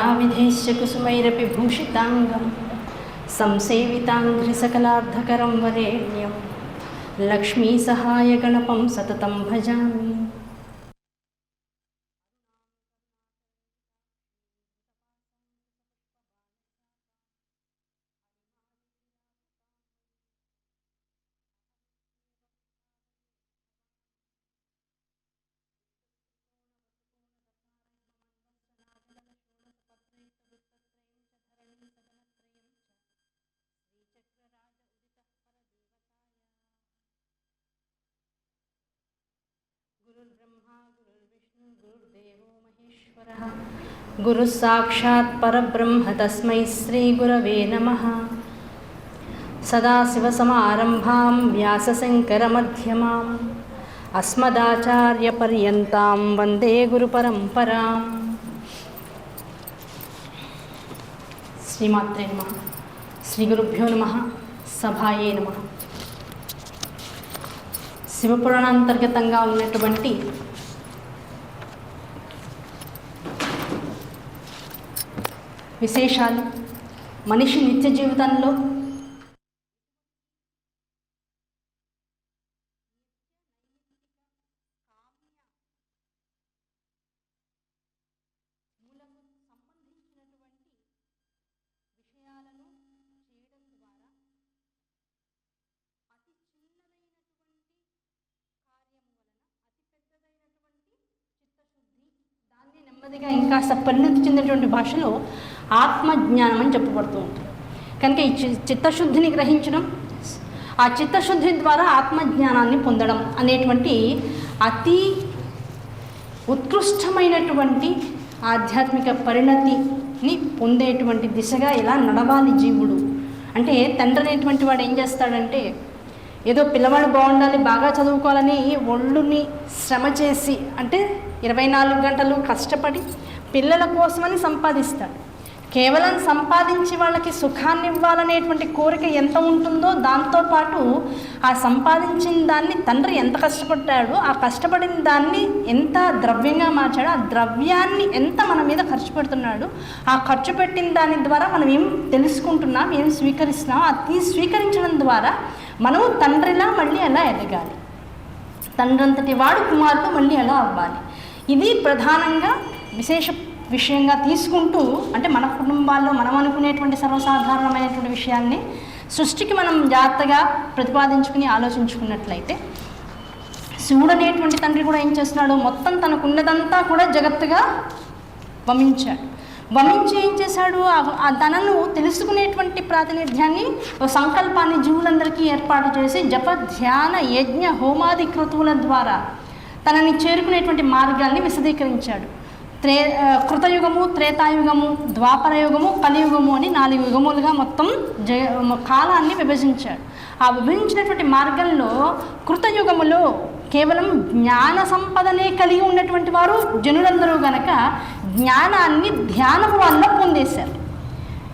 नानाविधैश्च कुसुमैरपि भूषिताङ्गं संसेविताङ्घ्रिसकलार्धकरं वरेण्यं लक्ष्मीसहायगणपं सततं भजामि। गुरुर्ब्रह्मा गुरुर्विष्णु गुरुर्देवो महेश्वरः गुरुः साक्षात् परब्रह्म तस्मै श्रीगुरवे नमः। सदाशिवसमारम्भां व्यासशङ्करमध्यमाम् अस्मदाचार्यपर्यन्तां वन्दे गुरुपरम्पराम्। श्रीमात्रे नमः। श्रीगुरुभ्यो नमः। సభాయే నమః. శివపురాణాంతర్గతంగా ఉన్నటువంటి విశేషాలు, మనిషి నిత్య జీవితంలో నెమ్మదిగా ఇంకా పరిణతి చెందినటువంటి భాషలో ఆత్మజ్ఞానం అని చెప్పబడుతూ ఉంటుంది. కనుక ఈ చిత్తశుద్ధిని గ్రహించడం, ఆ చిత్తశుద్ధి ద్వారా ఆత్మజ్ఞానాన్ని పొందడం అనేటువంటి అతి ఉత్కృష్టమైనటువంటి ఆధ్యాత్మిక పరిణతిని పొందేటువంటి దిశగా ఎలా నడవాలి జీవుడు అంటే, తండ్రి అనేటువంటి వాడు ఏం చేస్తాడంటే, ఏదో పిల్లవాడు బాగుండాలి, బాగా చదువుకోవాలని ఒళ్ళుని శ్రమ చేసి, అంటే 24 గంటలు కష్టపడి పిల్లల కోసమని సంపాదిస్తాడు. కేవలం సంపాదించి వాళ్ళకి సుఖాన్ని ఇవ్వాలనేటువంటి కోరిక ఎంత ఉంటుందో, దాంతోపాటు ఆ సంపాదించిన దాన్ని తండ్రి ఎంత కష్టపడ్డాడో, ఆ కష్టపడిన దాన్ని ఎంత ద్రవ్యంగా మార్చాడో, ఆ ద్రవ్యాన్ని ఎంత మన మీద ఖర్చు పెడుతున్నాడు, ఆ ఖర్చు పెట్టిన దాని ద్వారా మనం ఏం తెలుసుకుంటున్నాం, ఏం స్వీకరిస్తున్నాం, అది స్వీకరించడం ద్వారా మనం తండ్రిలా మళ్ళీ ఎలా ఎదగాలి, తండ్రి అంతటి వాడు కుమారుడు మళ్ళీ ఎలా అవ్వాలి. ఇది ప్రధానంగా విశేష విషయంగా తీసుకుంటూ, అంటే మన కుటుంబాల్లో మనం అనుకునేటువంటి సర్వసాధారణమైనటువంటి విషయాన్ని సృష్టికి మనం జాగ్రత్తగా ప్రతిపాదించుకుని ఆలోచించుకున్నట్లయితే, శివుడు అనేటువంటి తండ్రి కూడా ఏం చేస్తున్నాడు, మొత్తం తనకున్నదంతా కూడా జగత్తుగా వమించాడు. వమించి ఏం చేశాడు, ఆ తనను తెలుసుకునేటువంటి ప్రాతినిధ్యాన్ని, సంకల్పాన్ని జీవులందరికీ ఏర్పాటు చేసి జప ధ్యాన యజ్ఞ హోమాది క్రతువుల ద్వారా తనని చేరుకునేటువంటి మార్గాల్ని విశదీకరించాడు. కృతయుగము, త్రేతాయుగము, ద్వాపరయుగము, కలియుగము అని 4 యుగములుగా మొత్తం కాలాన్ని విభజించాడు. ఆ విభజించినటువంటి మార్గంలో కృతయుగములో కేవలం జ్ఞాన సంపదనే కలిగి ఉన్నటువంటి వారు జనులందరూ గనక జ్ఞానాన్ని ధ్యానము వల్ల పొందేశారు.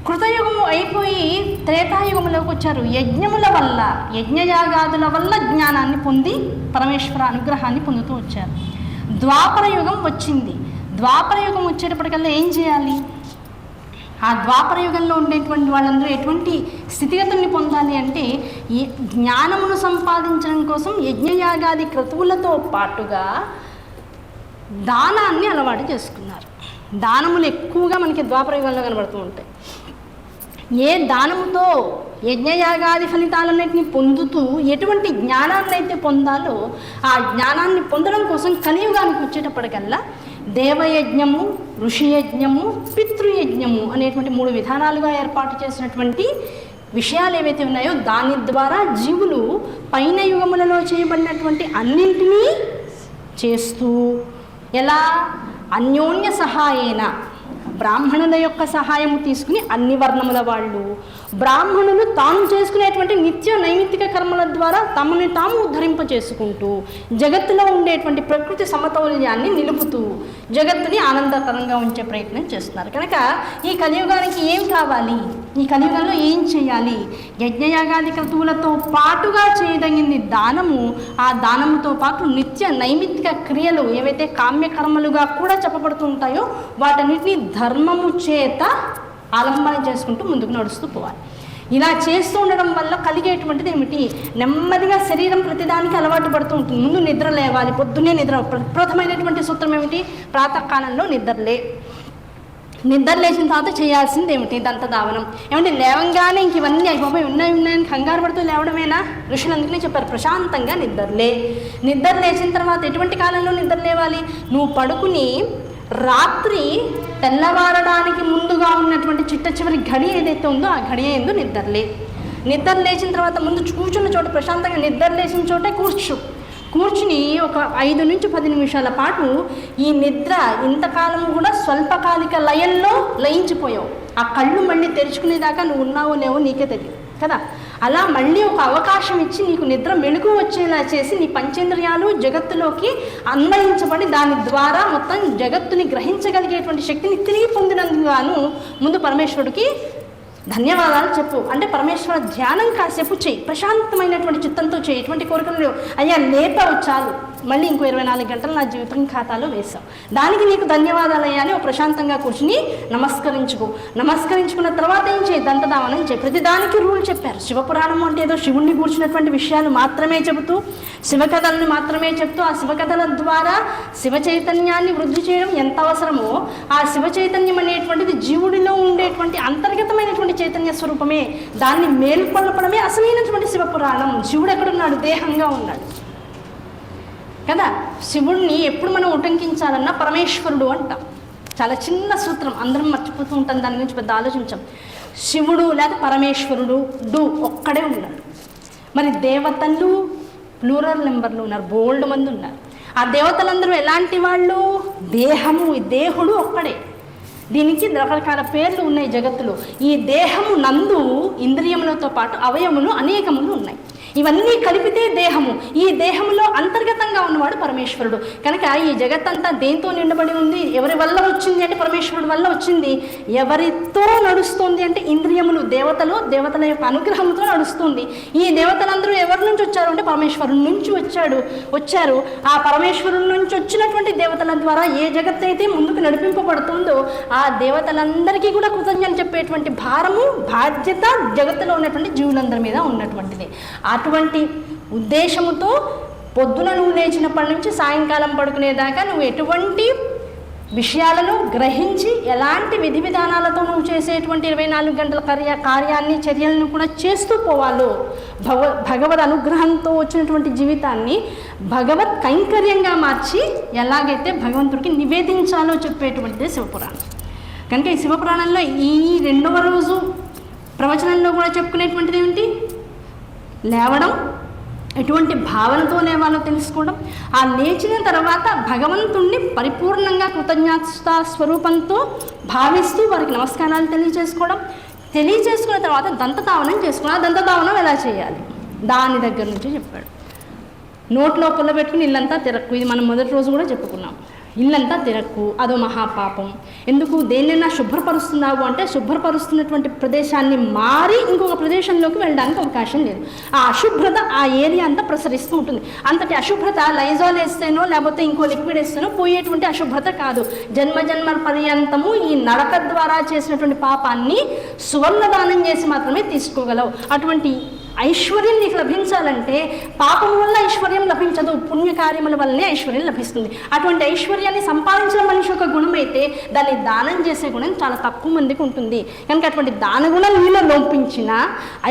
కృతయుగము అయిపోయి త్రేతాయుగములోకి వచ్చారు. యజ్ఞముల వల్ల, యజ్ఞయాగాదుల వల్ల జ్ఞానాన్ని పొంది పరమేశ్వర అనుగ్రహాన్ని పొందుతూ వచ్చారు. ద్వాపర యుగం వచ్చింది. ద్వాపర యుగం వచ్చేటప్పటికల్లా ఏం చేయాలి, ఆ ద్వాపర యుగంలో ఉండేటువంటి వాళ్ళందరూ ఎటువంటి స్థితిగతుల్ని పొందాలి అంటే, ఈ జ్ఞానమును సంపాదించడం కోసం యజ్ఞయాగాది క్రతువులతో పాటుగా దానాన్ని అలవాటు చేసుకున్నారు. దానములు ఎక్కువగా మనకి ద్వాపర యుగంలో కనబడుతూ ఉంటాయి. ఏ దానముతో యజ్ఞయాగాది ఫలితాలన్నింటినీ పొందుతూ ఎటువంటి జ్ఞానాన్ని అయితే పొందాలో, ఆ జ్ఞానాన్ని పొందడం కోసం కలియుగానికి వచ్చేటప్పటికల్లా దేవయజ్ఞము, ఋషియజ్ఞము, పితృయజ్ఞము అనేటువంటి 3 విధానాలుగా ఏర్పాటు చేసినటువంటి విషయాలు ఏవైతే ఉన్నాయో, దాని ద్వారా జీవులు పైన యుగములలో చేయబడినటువంటి అన్నింటినీ చేస్తూ, ఎలా అన్యోన్య సహాయేన, బ్రాహ్మణుల యొక్క సహాయము తీసుకుని అన్ని వర్ణముల వాళ్ళు, బ్రాహ్మణులు తాము చేసుకునేటువంటి నిత్య నైమిత్తిక కర్మల ద్వారా తమని తాము ఉద్ధరింప చేసుకుంటూ, జగత్తులో ఉండేటువంటి ప్రకృతి సమతౌల్యాన్ని నిలుపుతూ, జగత్తుని ఆనందకరంగా ఉంచే ప్రయత్నం చేస్తున్నారు. కనుక ఈ కలియుగానికి ఏం కావాలి, ఈ కలియుగంలో ఏం చేయాలి? యజ్ఞయాగాది క్రతువులతో పాటుగా చేయదగింది దానము. ఆ దానముతో పాటు నిత్య నైమిత్తిక క్రియలు ఏవైతే కామ్యకర్మలుగా కూడా చెప్పబడుతూ ఉంటాయో వాటన్నిటిని ధర్మము చేత ఆలంబన చేసుకుంటూ ముందుకు నడుస్తూ పోవాలి. ఇలా చేస్తూ ఉండడం వల్ల కలిగేటువంటిది ఏమిటి? నెమ్మదిగా శరీరం ప్రతిదానికి అలవాటు పడుతూ ఉంటుంది. ముందు నిద్ర లేవాలి, పొద్దున్నే నిద్ర. ప్రథమైనటువంటి సూత్రం ఏమిటి? ప్రాతకాలంలో నిద్ర లేచిన తర్వాత చేయాల్సింది ఏమిటి? దంతధావనం. ఏమంటే లేవంగానే ఇంక ఇవన్నీ అయిపోయి ఉన్నాయని కంగారు పడుతూ లేవడమేనా? ఋషులు అందుకనే చెప్పారు, ప్రశాంతంగా నిద్ర లేచిన తర్వాత ఎటువంటి కాలంలో నిద్ర లేవాలి? నువ్వు పడుకుని రాత్రి తెల్లవారడానికి ముందుగా ఉన్నటువంటి చిట్ట చివరి గడి ఏదైతే ఉందో ఆ గడి ఎందు నిద్ర లేచిన తర్వాత ముందు కూర్చున్న చోట ప్రశాంతంగా నిద్ర లేచిన చోటే కూర్చుని ఒక 5 నుంచి 10 నిమిషాల పాటు ఈ నిద్ర ఇంతకాలం కూడా స్వల్పకాలిక లయంలో లయించిపోయావు. ఆ కళ్ళు మళ్ళీ తెరుచుకునేదాకా నువ్వు ఉన్నావో లేవో నీకే తెలియదు కదా. అలా మళ్ళీ ఒక అవకాశం ఇచ్చి నీకు నిద్ర మెలుగు వచ్చేలా చేసి నీ పంచేంద్రియాలు జగత్తులోకి అన్వయించబడి దాని ద్వారా మొత్తం జగత్తుని గ్రహించగలిగేటువంటి శక్తిని తిరిగి పొందినందుకు ముందు పరమేశ్వరుడికి ధన్యవాదాలు చెప్పు. అంటే పరమేశ్వర ధ్యానం కాసేపు చేయి, ప్రశాంతమైనటువంటి చిత్తంతో చేయి. ఎటువంటి కోరికలు అయ్యా లేపావు చాలు, మళ్ళీ ఇంకో 24 గంటలు నా జీవితం ఖాతాలో వేసావు, దానికి నీకు ధన్యవాదాలు అయ్యా అని ప్రశాంతంగా కూర్చుని నమస్కరించుకున్న తర్వాత ఏం చేయి? దంతధావనం చేయి. ప్రతిదానికి రూల్ చెప్పారు. శివపురాణం అంటే ఏదో శివుణ్ణి కూర్చున్నటువంటి విషయాలు మాత్రమే చెబుతూ, శివకథలను మాత్రమే చెప్తూ, ఆ శివకథల ద్వారా శివ చైతన్యాన్ని వృద్ధి చేయడం ఎంత అవసరమో, ఆ శివ చైతన్యం అనేటువంటిది జీవుడిలో ఉండేటువంటి అంతర్గతమైనటువంటి చైతన్య స్వరూపమే. దాన్ని మేల్కొల్పడమే అసలైనటువంటి శివపురాణం. శివుడు ఎక్కడున్నాడు? దేహంగా ఉన్నాడు కదా. శివుణ్ణి ఎప్పుడు మనం ఉటంకించాలన్నా పరమేశ్వరుడు అంటాం. చాలా చిన్న సూత్రం, అందరం మర్చిపోతూ ఉంటాం, దాని గురించి పెద్ద ఆలోచించాం. శివుడు లేదా పరమేశ్వరుడు ఒక్కడే ఉన్నాడు. మరి దేవతలు ప్లూరల్ నెంబర్లు ఉన్నారు, బోల్డ్ మంది ఉన్నారు. ఆ దేవతలందరూ ఎలాంటి వాళ్ళు? దేహుడు ఒక్కడే. దీనికి రకరకాల పేర్లు ఉన్నాయి జగత్తులో. ఈ దేహము నందు ఇంద్రియములతో పాటు అవయములు అనేకములు ఉన్నాయి. ఇవన్నీ కలిపితే దేహము. ఈ దేహములో అంతర్గతంగా ఉన్నవాడు పరమేశ్వరుడు. కనుక ఈ జగత్తంతా దేంతో నిండబడి ఉంది? ఎవరి వల్ల వచ్చింది అంటే పరమేశ్వరుడు వల్ల వచ్చింది. ఎవరితో నడుస్తుంది అంటే ఇంద్రియములు, దేవతల యొక్క అనుగ్రహంతో నడుస్తుంది. ఈ దేవతలందరూ ఎవరి నుంచి వచ్చారు అంటే పరమేశ్వరుడు నుంచి వచ్చారు. ఆ పరమేశ్వరుడు నుంచి వచ్చినటువంటి దేవతల ద్వారా ఏ జగత్ అయితే ముందుకు నడిపింపబడుతుందో ఆ దేవతలందరికీ కూడా కృతజ్ఞతలు చెప్పేటువంటి భారము, బాధ్యత జగత్తులో ఉన్నటువంటి జీవులందరి మీద ఉన్నటువంటిది. అటువంటి ఉద్దేశముతో పొద్దున నువ్వు లేచినప్పటి నుంచి సాయంకాలం పడుకునేదాకా నువ్వు ఎటువంటి విషయాలను గ్రహించి ఎలాంటి విధి విధానాలతో నువ్వు చేసేటువంటి 24 గంటల కార్యాన్ని చర్యలను కూడా చేస్తూ పోవాలో, భగవద్ అనుగ్రహంతో వచ్చినటువంటి జీవితాన్ని భగవత్ కైంకర్యంగా మార్చి ఎలాగైతే భగవంతుడికి నివేదించాలో చెప్పేటువంటిదే శివపురాణం. కనుక ఈ శివపురాణంలో ఈ 2వ రోజు ప్రవచనంలో కూడా చెప్పుకునేటువంటిది ఏమిటి? లేవడం, ఎటువంటి భావనతో లేవాలో తెలుసుకోవడం, ఆ లేచిన తర్వాత భగవంతుణ్ణి పరిపూర్ణంగా కృతజ్ఞతా స్వరూపంతో భావిస్తూ వారికి నమస్కారాలు తెలియజేసుకున్న తర్వాత దంతధావనం చేసుకుని, ఆ దంతధావనం ఎలా చేయాలి దాని దగ్గర నుంచి చెప్పాడు. నోట్లో పుల్ల పెట్టుకుని ఇల్లంతా తిరక్కు, ఇది మనం మొదటి రోజు కూడా చెప్పుకున్నాం. ఇల్లంతా తిరక్కు, అదో మహాపాపం. ఎందుకు? దేన్నైనా శుభ్రపరుస్తున్నావు అంటే శుభ్రపరుస్తున్నటువంటి ప్రదేశాన్ని మారి ఇంకొక ప్రదేశంలోకి వెళ్ళడానికి అవకాశం లేదు. ఆ అశుభ్రత ఆ ఏరియా అంతా ప్రసరిస్తూ ఉంటుంది. అంతటి అశుభ్రత లైజాల్ వేస్తేనో లేకపోతే ఇంకో లిక్విడ్ వేస్తేనో పోయేటువంటి అశుభ్రత కాదు. జన్మ పర్యంతము ఈ నడక ద్వారా చేసినటువంటి పాపాన్ని సువర్ణదానం చేసి మాత్రమే తీసుకోగలవు. అటువంటి ఐశ్వర్యం నీకు లభించాలంటే పాపం వల్ల ఐశ్వర్యం లభించదు, పుణ్యకార్యముల వల్లనే ఐశ్వర్యం లభిస్తుంది. అటువంటి ఐశ్వర్యాన్ని సంపాదించిన మనిషి ఒక గుణం అయితే దాన్ని దానం చేసే గుణం చాలా తక్కువ మందికి ఉంటుంది. కనుక అటువంటి దాన గుణం నీలో లోపించిన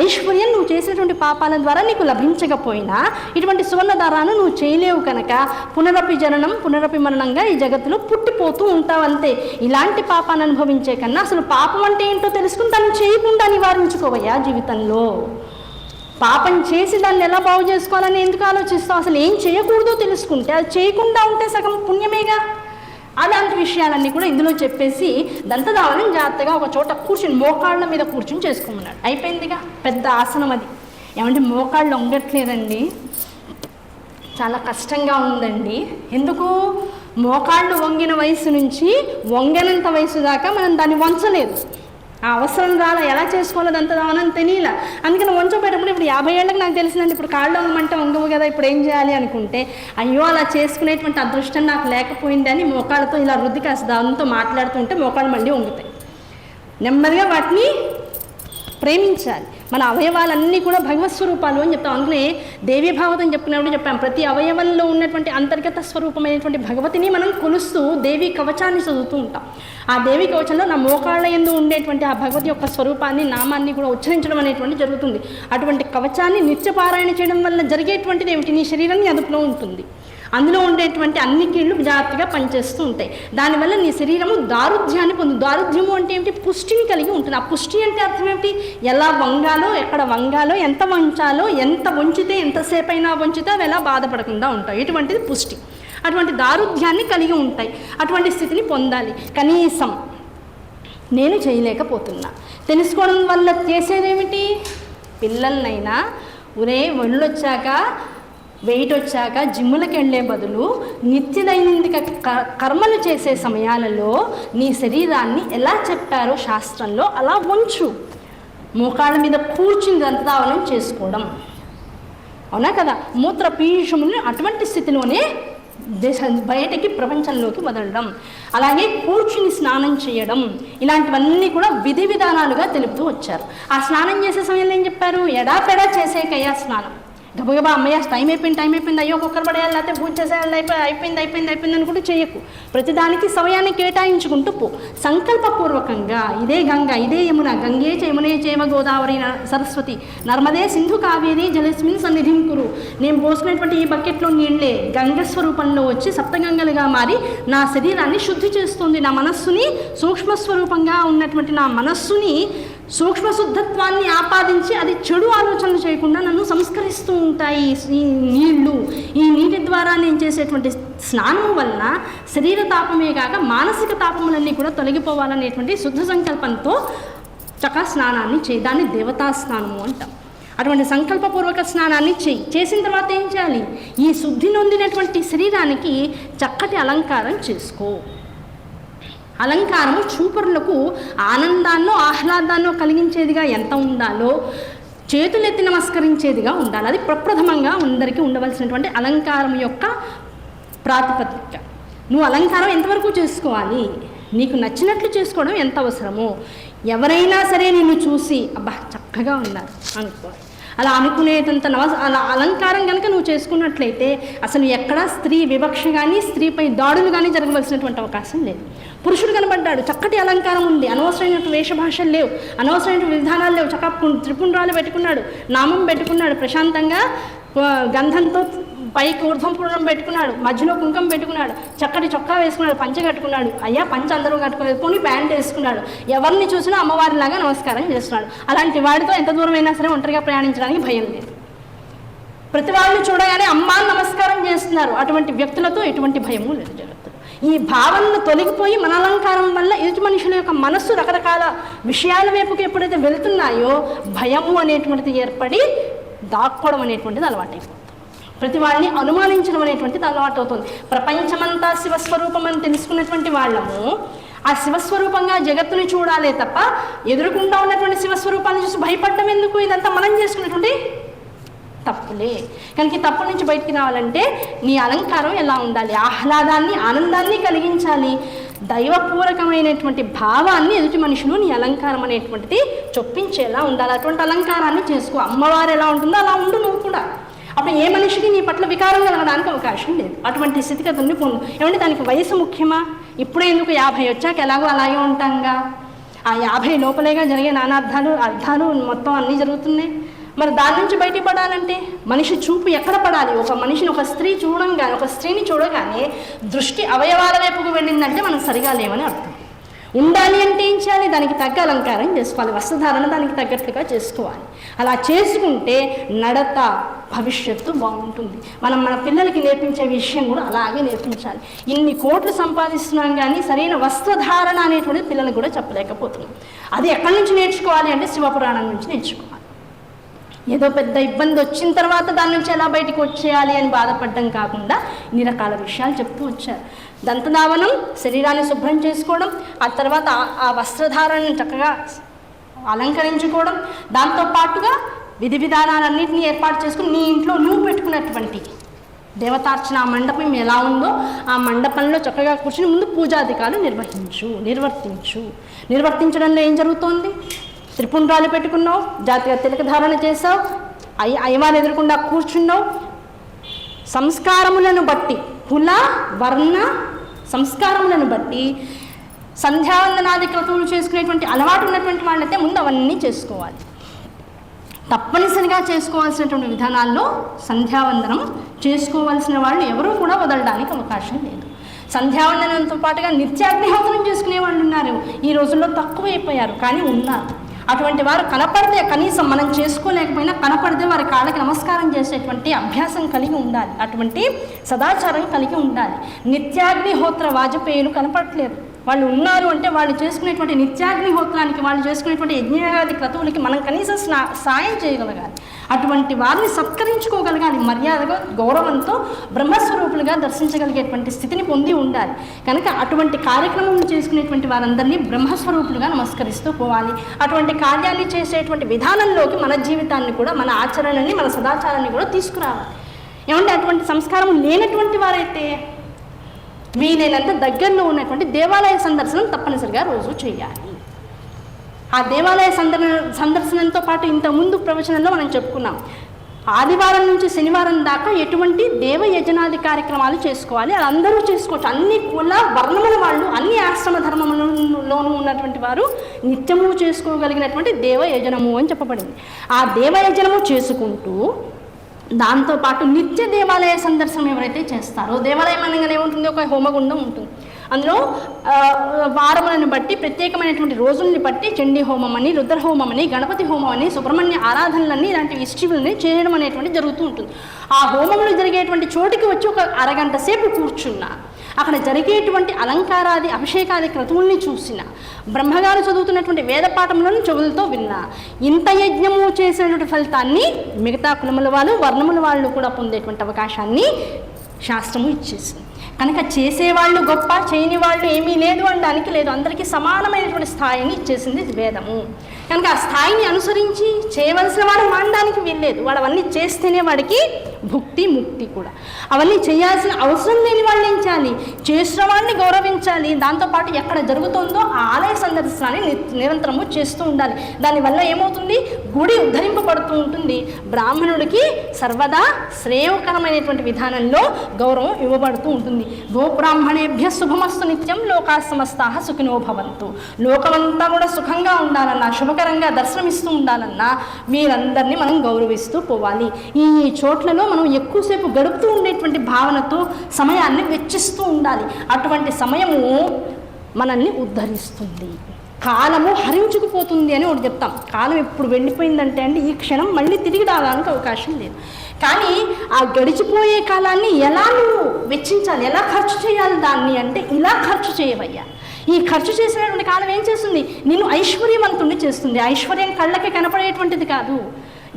ఐశ్వర్యం నువ్వు చేసినటువంటి పాపాల ద్వారా నీకు లభించకపోయినా ఇటువంటి సువర్ణధారాన్ని నువ్వు చేయలేవు. కనుక పునరపి జననం పునరపి మరణంగా ఈ జగత్తులో పుట్టిపోతూ ఉంటావు అంతే. ఇలాంటి పాపాన్ని అనుభవించే కన్నా అసలు పాపం అంటే ఏంటో తెలుసుకుని దాన్ని చేయకుండా నివారించుకోవయ్యా జీవితంలో. పాపం చేసి దాన్ని ఎలా బాగు చేసుకోవాలని ఎందుకు ఆలోచిస్తావు? అసలు ఏం చేయకూడదో తెలుసుకుంటే, అది చేయకుండా ఉంటే సగం పుణ్యమేగా. అలాంటి విషయాలన్నీ కూడా ఇందులో చెప్పేసి దంతధావనం జాగ్రత్తగా ఒక చోట కూర్చుని మోకాళ్ళ మీద కూర్చుని చేసుకోమన్నాడు. అయిపోయిందిగా, పెద్ద ఆసనం అది. ఏమంటే మోకాళ్ళు వంగట్లేదండి, చాలా కష్టంగా ఉందండి. ఎందుకు? మోకాళ్ళు వంగిన వయసు నుంచి వంగనంత వయసు దాకా మనం దాన్ని వంచలేదు. ఆ అవసరం రాలా, ఎలా చేసుకోవాలో అంత దావనని తెలియలా. అందుకని వంచబెట్టప్పుడు ఇప్పుడు 50 ఏళ్ళకి నాకు తెలిసిందండి, ఇప్పుడు కాళ్ళు వంగమంటే వంగవు కదా, ఇప్పుడు ఏం చేయాలి అనుకుంటే, అయ్యో అలా చేసుకునేటువంటి అదృష్టం నాకు లేకపోయింది అని మోకాళ్ళతో ఇలా రుద్ది కాస్త దానితో మాట్లాడుతుంటే మోకాళ్ళు మళ్ళీ వంగుతాయి. నెమ్మదిగా వాటిని ప్రేమించాలి. మన అవయవాలన్నీ కూడా భగవత్ స్వరూపాలు అని చెప్తాం. అందుకనే దేవీ భాగవతం చెప్పుకున్నప్పుడు చెప్పాం, ప్రతి అవయవంలో ఉన్నటువంటి అంతర్గత స్వరూపమైనటువంటి భగవతిని మనం కొలుస్తూ దేవీ కవచాన్ని చదువుతూ ఉంటాం. ఆ దేవీ కవచంలో నా మోకాళ్ళ యందు ఉండేటువంటి ఆ భగవతి యొక్క స్వరూపాన్ని, నామాన్ని కూడా ఉచ్చరించడం అనేటువంటి జరుగుతుంది. అటువంటి కవచాన్ని నిత్యపారాయణ చేయడం వల్ల జరిగేటువంటిది ఏమిటి? నీ శరీరాన్ని అదుపులో ఉంటుంది. అందులో ఉండేటువంటి అన్ని కీళ్ళు జాగ్రత్తగా పనిచేస్తూ ఉంటాయి. దానివల్ల నీ శరీరము దారుఢ్యాన్ని దారుఢ్యము అంటే ఏమిటి? పుష్టిని కలిగి ఉంటుంది. ఆ పుష్టి అంటే అర్థం ఏమిటి? ఎలా వంగాలో, ఎక్కడ వంగాలో, ఎంత వంచాలో, ఎంత వంచితే ఎంతసేపు అయినా వంచితే అవి ఎలా బాధపడకుండా ఉంటాయి. ఇటువంటిది పుష్టి. అటువంటి దారుఢ్యాన్ని కలిగి ఉంటాయి. అటువంటి స్థితిని పొందాలి. కనీసం నేను చేయలేకపోతున్నా. తెలుసుకోవడం వల్ల చేసేదేమిటి? పిల్లలనైనా ఒళ్ళొచ్చాక వెయిట్ వచ్చాక జిమ్ములకు వెళ్ళే బదులు నిత్య దైనందిక కర్మలు చేసే సమయాలలో నీ శరీరాన్ని ఎలా చెప్పారో శాస్త్రంలో అలా వంచు. మోకాళ్ళ మీద కూర్చుని దంతావనం చేసుకోవడం, అవునా కదా? మూత్ర పీయూషముని అటువంటి స్థితిలోనే బయటకి ప్రపంచంలోకి వదలడం, అలాగే కూర్చుని స్నానం చేయడం, ఇలాంటివన్నీ కూడా విధి విధానాలుగా తెలుపుతూ వచ్చారు. ఆ స్నానం చేసే సమయంలో ఏం చెప్పారు? ఎడాపెడా చేసేకయ్యా స్నానం. గబగబా అమ్మయ్య టైం అయిపోయింది, అయ్యో కుక్కర్ పడేయాలి, లేకపోతే పూజ చేసేయాలి, అయిపోయింది అనుకుంటూ చేయకు. ప్రతిదానికి సమయాన్ని కేటాయించుకుంటూ పో. సంకల్పపూర్వకంగా ఇదే గంగ, ఇదే యమున, గంగే యమునే చైవ గోదావరి సరస్వతి నర్మదే సింధు కావేరి జలస్మిన్ సన్నిధిం కురు. నేను పోసినటువంటి ఈ బకెట్లో నీళ్ళే గంగ స్వరూపంలో వచ్చి సప్తగంగలుగా మారి నా శరీరాన్ని శుద్ధి చేస్తుంది. నా మనస్సుని సూక్ష్మస్వరూపంగా ఉన్నటువంటి నా మనస్సుని సూక్ష్మ శుద్ధత్వాన్ని ఆపాదించి అది చెడు ఆలోచనలు చేయకుండా నన్ను సంస్కరిస్తూ ఉంటాయి ఈ నీళ్లు. ఈ నీటి ద్వారా నేను చేసేటువంటి స్నానం వలన శరీర తాపమే కాక మానసిక తాపములన్నీ కూడా తొలగిపోవాలనేటువంటి శుద్ధ సంకల్పంతో చక్కగా స్నానాన్ని చేయి. దాన్ని దేవతా స్నానము అంటాం. అటువంటి సంకల్పపూర్వక స్నానాన్ని చేసిన తర్వాత ఏం చేయాలి? ఈ శుద్ధి నొందినటువంటి శరీరానికి చక్కటి అలంకారం చేసుకో. అలంకారము చూపరులకు ఆనందాన్నో ఆహ్లాదాన్నో కలిగించేదిగా ఎంత ఉండాలో చేతులెత్తి నమస్కరించేదిగా ఉండాలి. అది ప్రప్రథమంగా అందరికీ ఉండవలసినటువంటి అలంకారం యొక్క ప్రాతిపదిక. నువ్వు అలంకారం ఎంతవరకు చేసుకోవాలి? నీకు నచ్చినట్లు చేసుకోవడం ఎంత అవసరమో. ఎవరైనా సరే నిన్ను చూసి అబ్బా చక్కగా ఉన్నారు అనుకోవాలి. అలా అనుకునేటంత అలా అలంకారం కనుక నువ్వు చేసుకున్నట్లయితే అసలు ఎక్కడా స్త్రీ వివక్ష కానీ స్త్రీపై దాడులు కానీ జరగవలసినటువంటి అవకాశం లేదు. పురుషుడు కనబడ్డాడు, చక్కటి అలంకారం ఉంది, అనవసరమైన వేషభాషలు లేవు, అనవసరమైన విధానాలు లేవు, చక్కగా త్రిపుండ్రాలు పెట్టుకున్నాడు, నామం పెట్టుకున్నాడు, ప్రశాంతంగా గంధంతో పైకి ఊర్ధ్వం పురం పెట్టుకున్నాడు, మధ్యలో కుంకం పెట్టుకున్నాడు, చక్కటి చొక్కా వేసుకున్నాడు, పంచ కట్టుకున్నాడు. అయ్యా పంచ అందరూ కట్టుకునేది పోనీ ప్యాంట్ వేసుకున్నాడు. ఎవరిని చూసినా అమ్మవారిలాగా నమస్కారం చేస్తున్నాడు. అలాంటి వాడితో ఎంత దూరం అయినా సరే ఒంటరిగా ప్రయాణించడానికి భయం లేదు. ప్రతి వాళ్ళని చూడగానే అమ్మా నమస్కారం చేస్తున్నారు. అటువంటి వ్యక్తులతో ఎటువంటి భయము లేదు జగత్తులో. ఈ భావనలు తొలగిపోయి మన అలంకారం వల్ల ఎదుటి మనుషుల యొక్క మనస్సు రకరకాల విషయాల వైపుకి ఎప్పుడైతే వెళుతున్నాయో భయము అనేటువంటిది ఏర్పడి దాక్కోవడం అనేటువంటిది అలవాటైపోతుంది. ప్రతి వాడిని అనుమానించడం అనేటువంటిది అలవాటు అవుతుంది. ప్రపంచమంతా శివస్వరూపం అని తెలుసుకున్నటువంటి వాళ్ళము ఆ శివస్వరూపంగా జగత్తుని చూడాలే తప్ప ఎదురుకుండా ఉన్నటువంటి శివస్వరూపాన్ని చూసి భయపడడం ఎందుకు? ఇదంతా మనం చేసుకున్నటువంటి తప్పులే. కనుక ఈ తప్పు నుంచి బయటికి రావాలంటే నీ అలంకారం ఎలా ఉండాలి? ఆహ్లాదాన్ని ఆనందాన్ని కలిగించాలి. దైవపూరకమైనటువంటి భావాన్ని ఎదుటి మనుషులు నీ అలంకారం అనేటువంటిది చొప్పించేలా ఉండాలి. అటువంటి అలంకారాన్ని చేసుకో. అమ్మవారు ఎలా ఉంటుందో అలా ఉండు నువ్వు కూడా. అప్పుడు ఏ మనిషికి నీ పట్ల వికారం కలగడానికి అవకాశం లేదు. అటువంటి స్థితిగతుల్ని పొందు. ఏమంటే దానికి వయసు ముఖ్యమా? ఇప్పుడే ఎందుకు 50 వచ్చాక ఎలాగో అలాగే ఉంటాంగా. ఆ 50 లోపలేగా జరిగే అర్థాలు మొత్తం అన్నీ జరుగుతున్నాయి. మరి దాని నుంచి బయటపడాలంటే మనిషి చూపు ఎక్కడ పడాలి? ఒక మనిషిని ఒక స్త్రీని చూడగానే దృష్టి అవయవాల వైపుకు వెళ్ళిందంటే మనం సరిగా లేవని అర్థం. ఉండాలి అంటే ఏం చేయాలి? దానికి తగ్గ అలంకారం చేసుకోవాలి. వస్త్రధారణ దానికి తగ్గట్లుగా చేసుకోవాలి. అలా చేసుకుంటే నడత భవిష్యత్తు బాగుంటుంది. మనం మన పిల్లలకి నేర్పించే విషయం కూడా అలాగే నేర్పించాలి. ఇన్ని కోట్లు సంపాదిస్తున్నాం కానీ సరైన వస్త్రధారణ అనేటువంటిది పిల్లలకు కూడా చెప్పలేకపోతున్నాం. అది ఎక్కడి నుంచి నేర్చుకోవాలి అంటే శివపురాణం నుంచి నేర్చుకోవాలి. ఏదో పెద్ద ఇబ్బంది వచ్చిన తర్వాత దాని నుంచి ఎలా బయటకు వచ్చేయాలి అని బాధపడడం కాకుండా ఇన్ని రకాల విషయాలు చెప్తూ వచ్చారు. దంతధావనం, శరీరాన్ని శుభ్రం చేసుకోవడం, ఆ తర్వాత ఆ వస్త్రధారణను చక్కగా అలంకరించుకోవడం, దాంతోపాటుగా విధి విధానాలన్నింటినీ ఏర్పాటు చేసుకుని నీ ఇంట్లో నువ్వు పెట్టుకున్నటువంటి దేవతార్చన మండపం ఎలా ఉందో ఆ మండపంలో చక్కగా కూర్చుని ముందు పూజాధికారులు నిర్వర్తించడంలో ఏం జరుగుతోంది? త్రిపుండ్రాలు పెట్టుకున్నావు, జాతిగా తిలక ధారణ చేసావు, అయ్యవారు ఎదురకుండా కూర్చున్నావు. సంస్కారములను బట్టి, కుల వర్ణ సంస్కారములను బట్టి సంధ్యావందనాది క్రతువులు చేసుకునేటువంటి అలవాటు ఉన్నటువంటి వాళ్ళైతే ముందు అవన్నీ చేసుకోవాలి. తప్పనిసరిగా చేసుకోవాల్సినటువంటి విధానాల్లో సంధ్యావందనం చేసుకోవాల్సిన వాళ్ళు ఎవరూ కూడా వదలడానికి అవకాశం లేదు. సంధ్యావందనంతో పాటుగా నిత్యాగ్నిహోత్రం చేసుకునే వాళ్ళు ఉన్నారు. ఈ రోజుల్లో తక్కువైపోయారు, కానీ ఉన్నారు. అటువంటి వారు కనపడితే, కనీసం మనం చేసుకోలేకపోయినా కనపడితే వారి కాళ్ళకి నమస్కారం చేసేటువంటి అభ్యాసం కలిగి ఉండాలి, అటువంటి సదాచారం కలిగి ఉండాలి. నిత్యాగ్నిహోత్ర వాజపేయులు కనపడట్లేదు. వాళ్ళు ఉన్నారు అంటే వాళ్ళు చేసుకునేటువంటి నిత్యాగ్నిహోత్రానికి, వాళ్ళు చేసుకునేటువంటి యజ్ఞయాగాది క్రతువులకి మనం కనీసం సాయం చేయగలగాలి. అటువంటి వారిని సత్కరించుకోగలగాలి, మర్యాదగా గౌరవంతో బ్రహ్మస్వరూపులుగా దర్శించగలిగేటువంటి స్థితిని పొంది ఉండాలి. కనుక అటువంటి కార్యక్రమం చేసుకునేటువంటి వారందరినీ బ్రహ్మస్వరూపులుగా నమస్కరిస్తూ పోవాలి. అటువంటి కార్యాన్ని చేసేటువంటి విధానంలోకి మన జీవితాన్ని కూడా, మన ఆచరణని, మన సదాచారాన్ని కూడా తీసుకురావాలి. ఏమంటే అటువంటి సంస్కారం లేనటువంటి వారైతే వీలైనంత దగ్గరలో ఉన్నటువంటి దేవాలయ సందర్శనం తప్పనిసరిగా రోజు చేయాలి. ఆ దేవాలయ సందర్శనంతో పాటు ఇంతకుముందు ప్రవచనంలో మనం చెప్పుకున్నాం, ఆదివారం నుంచి శనివారం దాకా ఎటువంటి దేవయజనాది కార్యక్రమాలు చేసుకోవాలి. అది అందరూ చేసుకోవచ్చు. అన్ని కుల వర్ణముల వాళ్ళు, అన్ని ఆశ్రమ ధర్మములలోనూ ఉన్నటువంటి వారు నిత్యము చేసుకోగలిగినటువంటి దేవయజనము అని చెప్పబడింది. ఆ దేవయజనము చేసుకుంటూ దాంతోపాటు నిత్య దేవాలయ సందర్శనం ఎవరైతే చేస్తారో, దేవాలయం అనగానే ఏముంటుంది? ఒక హోమగుండం ఉంటుంది. అందులో వారములను బట్టి, ప్రత్యేకమైనటువంటి రోజుల్ని బట్టి చండీ హోమం అని, రుద్రహోమం అని, గణపతి హోమం అని, సుబ్రహ్మణ్య ఆరాధనలన్నీ ఇలాంటి ఇష్టివులని చేయడం అనేటువంటి జరుగుతూ ఉంటుంది. ఆ హోమములు జరిగేటువంటి చోటికి వచ్చి ఒక అరగంట సేపు కూర్చున్నా, అక్కడ జరిగేటువంటి అలంకారాది అభిషేకాది క్రతువుల్ని చూసిన, బ్రహ్మగారు చదువుతున్నటువంటి వేద పాఠములను చెవులతో విన్నా, ఇంత యజ్ఞము చేసినటువంటి ఫలితాన్ని మిగతా కులముల వాళ్ళు, వర్ణముల వాళ్ళు కూడా పొందేటువంటి అవకాశాన్ని శాస్త్రము ఇచ్చేసింది. కనుక చేసేవాళ్ళు గొప్ప, చేయని వాళ్ళు ఏమీ లేదు అనడానికి లేదు. అందరికీ సమానమైనటువంటి స్థాయిని ఇచ్చేసింది వేదము. కనుక ఆ స్థాయిని అనుసరించి చేయవలసిన వాడు మానడానికి వీల్లేదు. వాడు అవన్నీ చేస్తేనే వాడికి భుక్తి, ముక్తి కూడా. అవన్నీ చేయాల్సిన అవసరం లేని వాళ్ళు ఏం చేయాలి? చేసిన వాడిని గౌరవించాలి. దాంతోపాటు ఎక్కడ జరుగుతుందో ఆ ఆలయ సందర్శనాన్ని నిరంతరము చేస్తూ ఉండాలి. దానివల్ల ఏమవుతుంది? గుడి ఉద్ధరింపబడుతూ ఉంటుంది. బ్రాహ్మణుడికి సర్వదా శ్రేయకరమైనటువంటి విధానంలో గౌరవం ఇవ్వబడుతూ ఉంటుంది. గోబ్రాహ్మణేభ్య శుభమస్తు నిత్యం లోకా సమస్తాః సుఖినో భవంతు. లోకమంతా కూడా సుఖంగా ఉండాలన్నా, శుభకరంగా దర్శనమిస్తూ ఉండాలన్నా వీరందరినీ మనం గౌరవిస్తూ పోవాలి. ఈ చోట్లలో మనం ఎక్కువసేపు గడుపుతూ ఉండేటువంటి భావనతో సమయాన్ని వెచ్చిస్తూ ఉండాలి. అటువంటి సమయము మనల్ని ఉద్ధరిస్తుంది. కాలము హరించుకుపోతుంది అని ఒకటి చెప్తాం. కాలం ఎప్పుడు వెళ్ళిపోయిందంటే అండి, ఈ క్షణం మళ్ళీ తిరిగి రావడానికి అవకాశం లేదు. కానీ ఆ గడిచిపోయే కాలాన్ని ఎలా నువ్వు వెచ్చించాలి, ఎలా ఖర్చు చేయాలి దాన్ని అంటే, ఇలా ఖర్చు చేయవయ్యా. ఈ ఖర్చు చేసినటువంటి కాలం ఏం చేస్తుంది? నిన్ను ఐశ్వర్యవంతుణ్ణి చేస్తుంది. ఐశ్వర్యం కళ్ళకి కనపడేటువంటిది కాదు,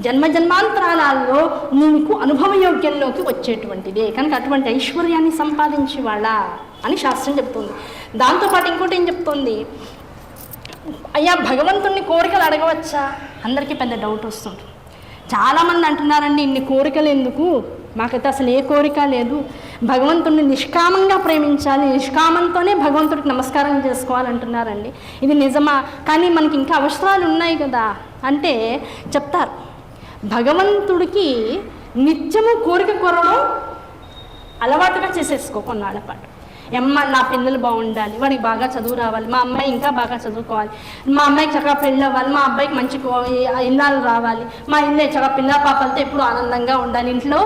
జన్మజన్మాంతరాలలో నీకు అనుభవయోగ్యంలోకి వచ్చేటువంటిదే. కనుక అటువంటి ఐశ్వర్యాన్ని సంపాదించి వాళ్ళ అని శాస్త్రం చెప్తుంది. దాంతోపాటు ఇంకోటి ఏం చెప్తుంది? అయ్యా భగవంతుణ్ణి కోరికలు అడగవచ్చా? అందరికీ పెద్ద డౌట్ వస్తుంది. చాలామంది అంటున్నారండి, ఇన్ని కోరికలు ఎందుకు, మాకైతే అసలు ఏ కోరిక లేదు, భగవంతుడిని నిష్కామంగా ప్రేమించాలి, నిష్కామంతోనే భగవంతుడికి నమస్కారం చేసుకోవాలంటున్నారండి. ఇది నిజమా? కానీ మనకి ఇంకా అవసరాలు ఉన్నాయి కదా అంటే చెప్తారు, భగవంతుడికి నిత్యము కోరిక కోరడం అలవాటుగా చేసేసుకో కొన్నాళ్ళ పాటు. నా పిల్లలు బాగుండాలి, వాడికి బాగా చదువు రావాలి, మా అమ్మాయి ఇంకా బాగా చదువుకోవాలి, మా అమ్మాయికి చక్కగా పెళ్ళి అవ్వాలి, మా అబ్బాయికి మంచి ఇల్లాలు రావాలి, మా ఇల్లు చక్కగా పిల్ల పాపలతో ఎప్పుడు ఆనందంగా ఉండాలి, ఇంట్లో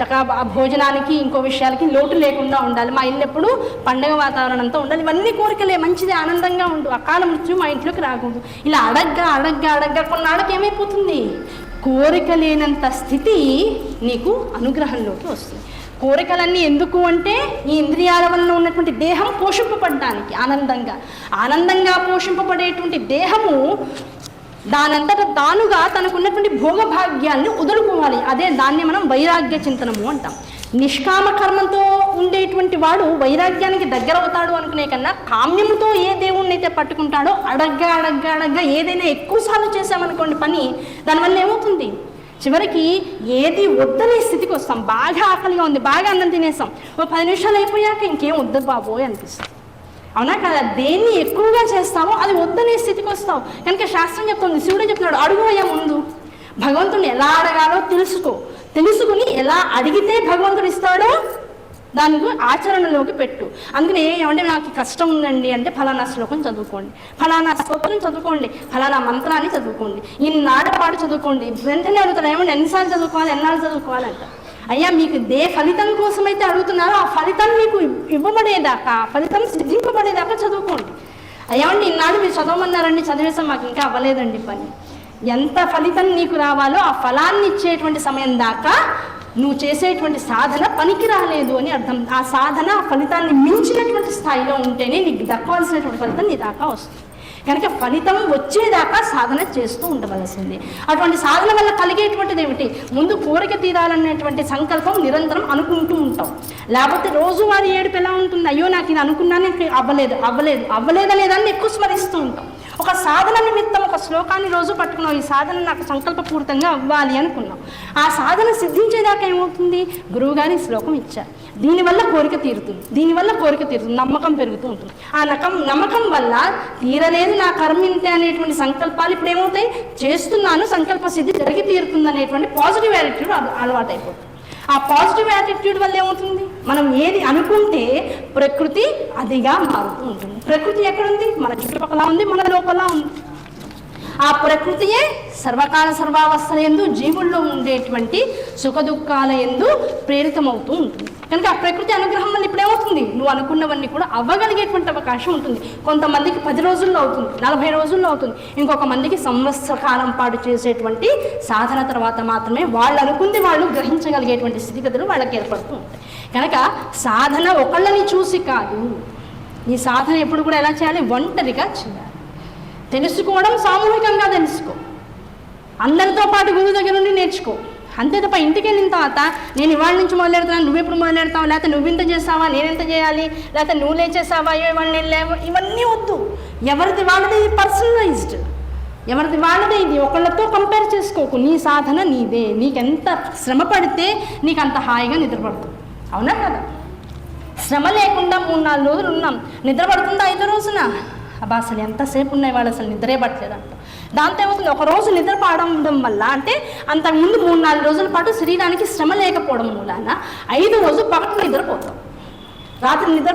చక్కగా భోజనానికి ఇంకో విషయాలకి లోటు లేకుండా ఉండాలి, మా ఇల్లు ఎప్పుడు పండగ వాతావరణంతో ఉండాలి. ఇవన్నీ కోరికలే, మంచిది, ఆనందంగా ఉండు, అకాల మృత్యు మా ఇంట్లోకి రాకూడదు. ఇలా అడగ్గా కొన్నాళ్ళకి ఏమైపోతుంది? కోరిక లేనంత స్థితి నీకు అనుగ్రహంలోకి వస్తుంది. కోరికలన్నీ ఎందుకు అంటే, ఈ ఇంద్రియాల వలన ఉన్నటువంటి దేహం పోషింపబడడానికి, ఆనందంగా పోషింపబడేటువంటి దేహము దానంతట తానుగా తనకున్నటువంటి భోగభాగ్యాన్ని వదులుకోవాలి. దాన్ని మనం వైరాగ్య చింతనము అంటాం. నిష్కామ కర్మతో ఉండేటువంటి వాడు వైరాగ్యానికి దగ్గర అవుతాడు అనుకునే కన్నా కామ్యముతో ఏ దేవుణ్ణి అయితే పట్టుకుంటాడో అడగ్గా ఏదైనా ఎక్కువసార్లు చేసామనుకోండి పని, దానివల్ల ఏమవుతుంది, చివరికి ఏది వద్దనే స్థితికి వస్తాం. బాగా ఆకలిగా ఉంది, బాగా అన్నం తినేస్తాం, ఓ 10 నిమిషాలు అయిపోయాక ఇంకేం వద్దు బాబోయ్ అనిపిస్తుంది. అవునా కదా? దేన్ని ఎక్కువగా చేస్తామో అది వద్దనే స్థితికి వస్తాం. కనుక శాస్త్రం చెప్తుంది, శివుడే చెప్తున్నాడు, అడుగువయ్యా ముందు, భగవంతుని ఎలా అడగాలో తెలుసుకుని ఎలా అడిగితే భగవంతుడు ఇస్తాడో దానికి ఆచరణలోకి పెట్టు. అందుకని ఏమంటే నాకు కష్టం ఉందండి అంటే ఫలానా శ్లోకం చదువుకోండి, ఫలానా స్తోత్రం చదువుకోండి, ఫలానా మంత్రాన్ని చదువుకోండి, ఈనాడు పాటు చదువుకోండి. వెంటనే అడుగుతారు, ఏమంటే ఎన్నిసార్లు చదువుకోవాలి, ఎన్నాళ్ళు చదువుకోవాలంట. అయ్యా మీకు ఫలితం కోసమైతే అడుగుతున్నారో ఆ ఫలితం మీకు ఇవ్వబడేదాకా, ఫలితం సిద్ధింపబడేదాకా చదువుకోండి. అయ్యామండి ఇన్నాడు మీరు చదవమన్నారండి, చదివేసాం, మాకు ఇంకా అవ్వలేదండి పని. ఎంత ఫలితం నీకు రావాలో ఆ ఫలాన్ని ఇచ్చేటువంటి సమయం దాకా నువ్వు చేసేటువంటి సాధన పనికి రాలేదు అని అర్థం. ఆ సాధన ఆ ఫలితాన్ని మించినటువంటి స్థాయిలో ఉంటేనే నీకు దక్కవలసినటువంటి ఫలితం నీ దాకా వస్తుంది. కనుక ఫలితం వచ్చేదాకా సాధన చేస్తూ ఉండవలసింది. అటువంటి సాధన వల్ల కలిగేటువంటిది ఏమిటి, ముందు కోరిక తీరాలనేటువంటి సంకల్పం నిరంతరం అనుకుంటూ ఉంటాం. లేకపోతే రోజువారీ ఏడుపు ఎలా ఉంటుంది, అయ్యో నాకు ఇది అనుకున్నాను అవ్వలేదనేదాన్ని ఎక్కువ స్మరిస్తూ ఉంటాం. ఒక సాధన నిమిత్తం ఒక శ్లోకాన్ని రోజు పట్టుకున్నాం, ఈ సాధన నాకు సంకల్పపూరితంగా అవ్వాలి అనుకున్నాం. ఆ సాధన సిద్ధించేదాకా ఏమవుతుంది, గురువుగారి శ్లోకం ఇచ్చారు, దీనివల్ల కోరిక తీరుతుంది, నమ్మకం పెరుగుతూ ఉంటుంది. ఆ నమ్మకం వల్ల తీరలేదు నా కర్మ ఇంతే అనేటువంటి సంకల్పాలు ఇప్పుడు ఏమవుతాయి, చేస్తున్నాను, సంకల్ప సిద్ధి జరిగి తీరుతుంది అనేటువంటి పాజిటివ్ యాటిట్యూడ్ అలవాటు అయిపోతుంది. ఆ పాజిటివ్ యాటిట్యూడ్ వల్ల ఏమవుతుంది, మనం ఏది అనుకుంటే ప్రకృతి అదిగా మారుతూ ఉంటుంది. ప్రకృతి ఎక్కడుంది, మన చుట్టుపక్కల ఉంది, మన లోపల ఉంది. ఆ ప్రకృతియే సర్వకాల సర్వావస్థల యందు జీవుల్లో ఉండేటువంటి సుఖ దుఃఖాల యందు ప్రేరితమవుతూ ఉంటుంది. కనుక ఆ ప్రకృతి అనుగ్రహం వల్ల ఇప్పుడు ఏమవుతుంది, నువ్వు అనుకున్నవన్నీ కూడా అవ్వగలిగేటువంటి అవకాశం ఉంటుంది. కొంతమందికి 10 రోజుల్లో అవుతుంది, 40 రోజుల్లో అవుతుంది, ఇంకొక మందికి సంవత్సర కాలం పాటు చేసేటువంటి సాధన తర్వాత మాత్రమే వాళ్ళు అనుకుంది వాళ్ళు గ్రహించగలిగేటువంటి స్థితిగతులు వాళ్ళకి ఏర్పడుతూ ఉంటాయి. కనుక సాధన ఒకళ్ళని చూసి కాదు, ఈ సాధన ఎప్పుడు కూడా ఎలా చేయాలి, ఒంటరిగా చేయాలి. తెలుసుకోవడం సామూహికంగా తెలుసుకో, అందరితో పాటు గురువు దగ్గర నుండి నేర్చుకో. అంతే తప్ప ఇంటికి వెళ్ళిన తర్వాత నేను ఇవాళ నుంచి మొదలెడుతున్నాను, నువ్వెప్పుడు మొదలెడతావు, లేకపోతే నువ్వు ఇంత చేస్తావా, నేనెంత చేయాలి, లేకపోతే నువ్వు లేచేసావా, ఇవాళ నేను లేవు, ఇవన్నీ వద్దు. ఎవరిది వాళ్ళది పర్సనలైజ్డ్, ఎవరిది వాళ్ళదే. ఇది ఒకళ్ళతో కంపేర్ చేసుకోకు. నీ సాధన నీదే, నీకెంత శ్రమ పడితే నీకు అంత హాయిగా నిద్రపడుతుంది. అవునా కదా? శ్రమ లేకుండా 3-4 రోజులు ఉన్నాం, నిద్రపడుతుందా 5వ రోజున? అబ్బా అసలు ఎంతసేపు ఉన్నాయి వాళ్ళు అసలు నిద్రే పట్టలేదంట. దాంతో ఏమవుతుంది, ఒక రోజు నిద్ర పడడం వల్ల, అంటే అంతకుముందు 3-4 రోజుల పాటు శరీరానికి శ్రమ లేకపోవడం మూలాన 5వ రోజు పగటి నిద్రపోతాం. రాత్రి నిద్ర